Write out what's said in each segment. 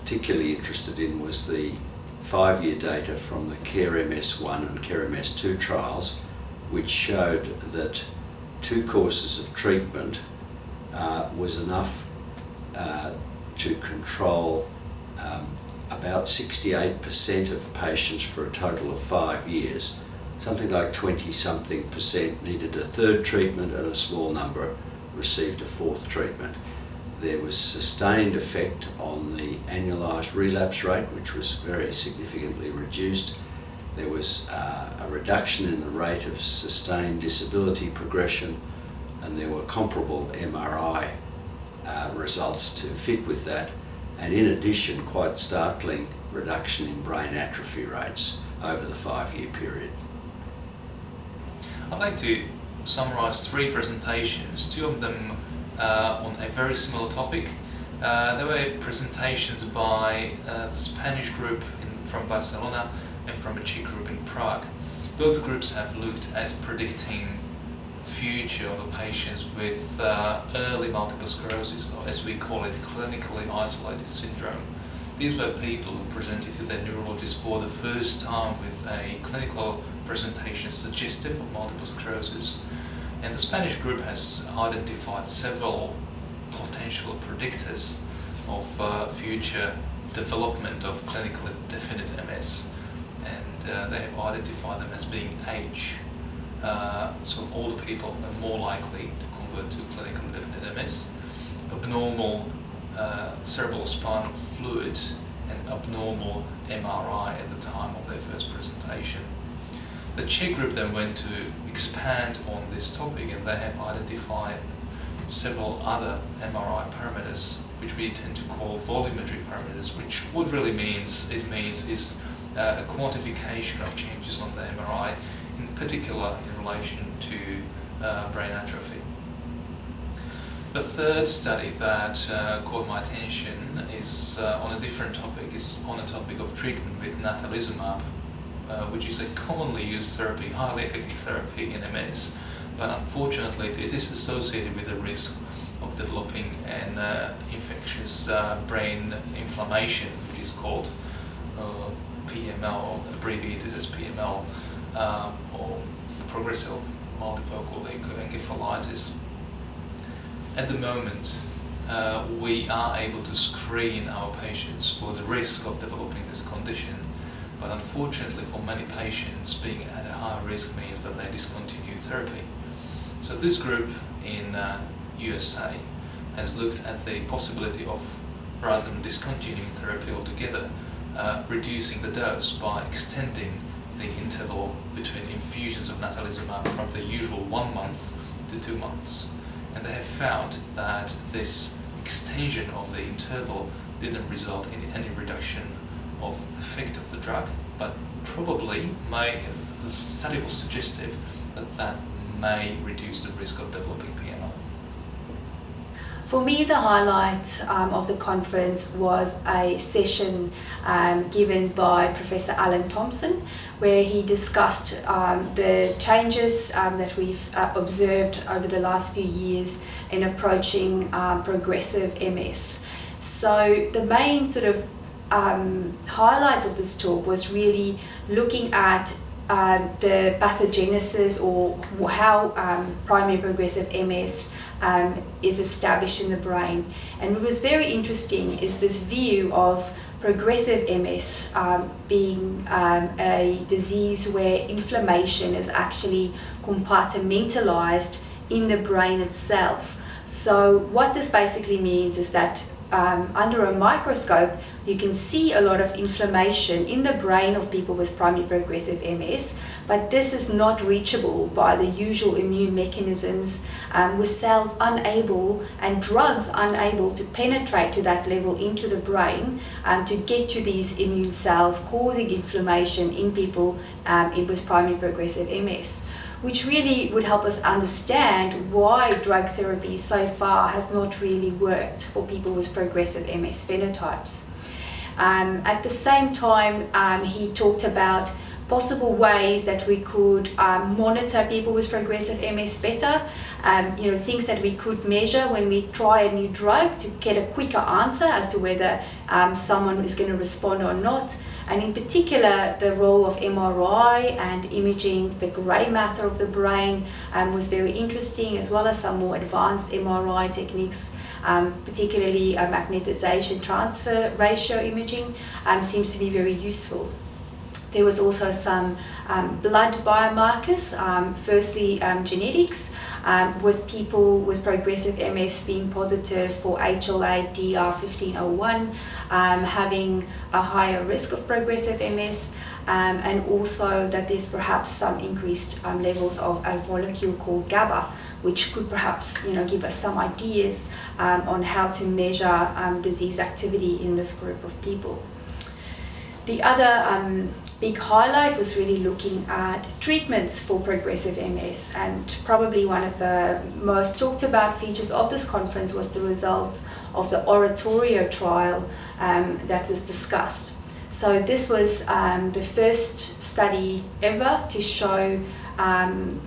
particularly interested in was the 5-year data from the Kiram S1 and Kiram S2 trials, which showed that 2 courses of treatment was enough to control about 68% of patients for a total of 5 years. Something like 20-something% needed a 3rd treatment, and a small number received a 4th treatment. There was sustained effect on the annualised relapse rate, which was very significantly reduced. There was a reduction in the rate of sustained disability progression, and there were comparable MRI results to fit with that, and in addition, quite startling reduction in brain atrophy rates over the 5-year period. I'd like to summarise 3 presentations, 2 of them on a very similar topic. There were presentations by the Spanish group from Barcelona and from a Czech group in Prague. Both groups have looked at predicting future of the patients with early multiple sclerosis, or as we call it, clinically isolated syndrome. These were people who presented to their neurologist for the first time with a clinical presentation suggestive of multiple sclerosis. And the Spanish group has identified several potential predictors of future development of clinically definite MS, and they have identified them as being age. So older people are more likely to convert to clinically definite MS, abnormal cerebrospinal fluid, and abnormal MRI at the time of their first presentation. The Czech group then went to expand on this topic, and they have identified several other MRI parameters, which we tend to call volumetric parameters, which what really means is a quantification of changes on the MRI, in particular in relation to brain atrophy. The third study that caught my attention is on a different topic, is on a topic of treatment with natalizumab, which is a commonly used therapy, highly effective therapy in MS, but unfortunately it is associated with a risk of developing an infectious brain inflammation, which is called PML, or abbreviated as PML, or progressive multifocal encephalitis. At the moment, we are able to screen our patients for the risk of developing this condition, but unfortunately for many patients, being at a higher risk means that they discontinue therapy. So this group in USA has looked at the possibility of, rather than discontinuing therapy altogether, reducing the dose by extending the interval between infusions of natalizumab from the usual 1 month to 2 months. And they have found that this extension of the interval didn't result in any reduction of effect of the drug, but probably the study was suggestive that may reduce the risk of developing PML. For me, the highlight of the conference was a session given by Professor Alan Thompson, where he discussed the changes that we've observed over the last few years in approaching progressive MS. So the main sort of highlights of this talk was really looking at the pathogenesis, or how primary progressive MS is established in the brain. And what was very interesting is this view of progressive MS being a disease where inflammation is actually compartmentalized in the brain itself. So what this basically means is that under a microscope, you can see a lot of inflammation in the brain of people with primary progressive MS, but this is not reachable by the usual immune mechanisms, with cells unable and drugs unable to penetrate to that level into the brain to get to these immune cells, causing inflammation in people with primary progressive MS, which really would help us understand why drug therapy so far has not really worked for people with progressive MS phenotypes. At the same time, he talked about possible ways that we could monitor people with progressive MS better, things that we could measure when we try a new drug to get a quicker answer as to whether someone is going to respond or not. And in particular, the role of MRI and imaging the grey matter of the brain was very interesting, as well as some more advanced MRI techniques, particularly magnetization transfer ratio imaging seems to be very useful. There was also some blood biomarkers, firstly genetics, with people with progressive MS being positive for HLA-DR1501, having a higher risk of progressive MS, and also that there's perhaps some increased levels of a molecule called GABA, which could perhaps give us some ideas on how to measure disease activity in this group of people. The other big highlight was really looking at treatments for progressive MS, and probably one of the most talked about features of this conference was the results of the Oratorio trial that was discussed. So this was the first study ever to show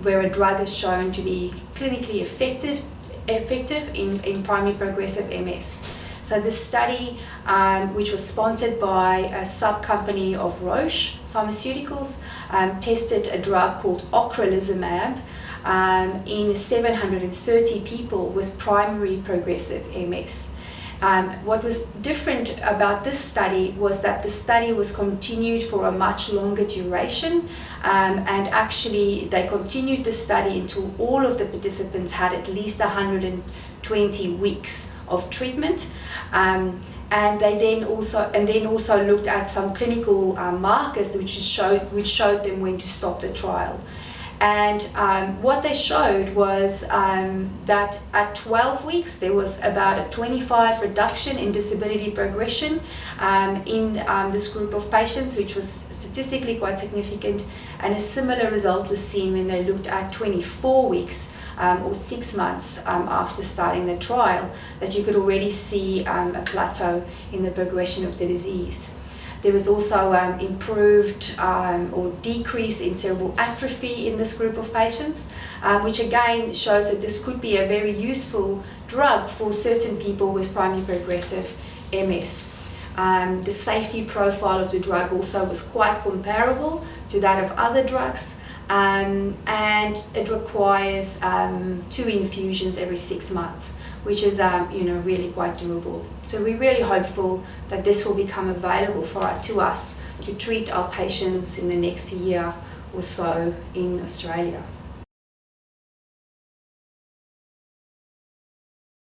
where a drug is shown to be clinically effective in primary progressive MS. So this study, which was sponsored by a sub-company of Roche Pharmaceuticals, tested a drug called ocrelizumab in 730 people with primary progressive MS. What was different about this study was that the study was continued for a much longer duration, and actually they continued the study until all of the participants had at least 120 weeks of treatment, and they then also looked at some clinical markers which showed them when to stop the trial. And what they showed was that at 12 weeks there was about a 25% reduction in disability progression in this group of patients, which was statistically quite significant, and a similar result was seen when they looked at 24 weeks or 6 months after starting the trial, that you could already see a plateau in the progression of the disease. There was also improved or decrease in cerebral atrophy in this group of patients, which again shows that this could be a very useful drug for certain people with primary progressive MS. The safety profile of the drug also was quite comparable to that of other drugs, and it requires 2 infusions every 6 months, which is really quite doable. So we're really hopeful that this will become available to us to treat our patients in the next year or so in Australia.